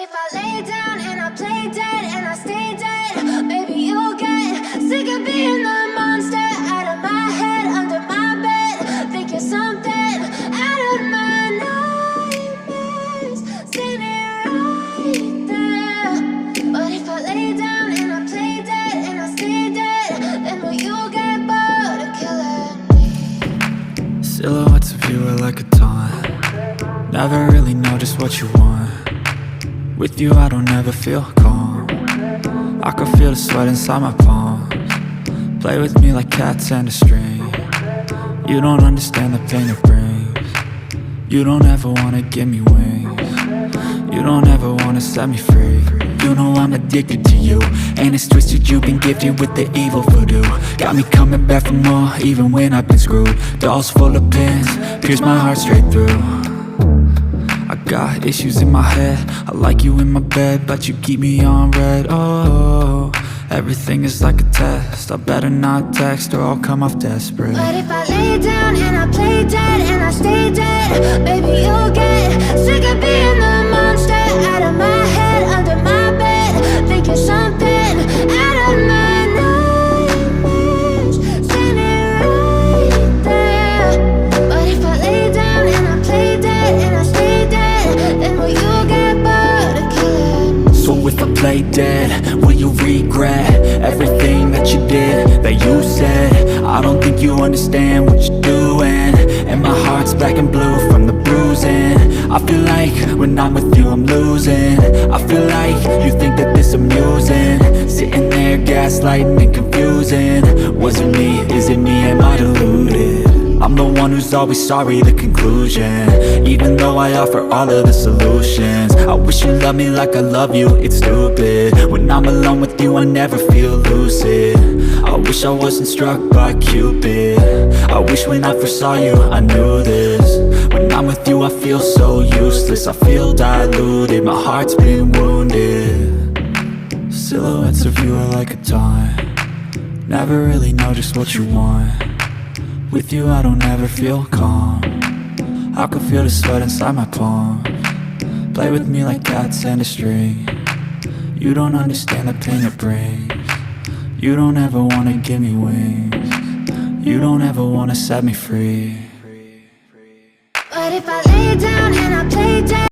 if I lay down and I play dead and I stay dead, maybe you'll get sick of being the monster out of my head, under my bed. Think you're something out of my nightmares, standing right there. But if I lay down and I play dead and I stay dead, then will you get bored of killing me? Silhouettes of you are like a taunt. Never really know just what you want. With you I don't ever feel calm. I can feel the sweat inside my palms. Play with me like cats and a string. You don't understand the pain it brings. You don't ever wanna give me wings. You don't ever wanna set me free. You know I'm addicted to you, and it's twisted, you've been gifted with the evil voodoo. Got me coming back for more, even when I've been screwed. Dolls full of pins, pierce my heart straight through. I got issues in my head, I like you in my bed, but you keep me on red. Oh, everything is like a test, I better not text or I'll come off desperate. But if I lay down and I play dead and I stay dead, maybe you'll get sick of being the monster out of my head, under my bed. Think you're something out of my nightmares, standing right there. But if I lay down and I play dead and I stay dead, then will you get bored of killing me? So if I play dead, will you regret everything that you did, that you said? I don't think you understand what you're doing, and my heart's black and blue from the bruising. I feel like when I'm with you I'm losing. I feel like you think that this amusing, sitting there gaslighting and confusing. Was it me? Is it me? Am I deluded? I'm the one who's always sorry, the conclusion, even though I offer all of the solutions. I wish you loved me like I love you, it's stupid. When I'm alone with you I never feel lucid. I wish I wasn't struck by Cupid. I wish when I first saw you I knew this. When I'm with you I feel so useless, I feel diluted, my heart's been wounded. Silhouettes of you are like a taunt. Never really know just what you want. With you I don't ever feel calm. I can feel the sweat inside my palms. Play with me like cats and a string. You don't understand the pain it brings. You don't ever wanna give me wings. You don't ever wanna set me free. But if I lay down and I play dead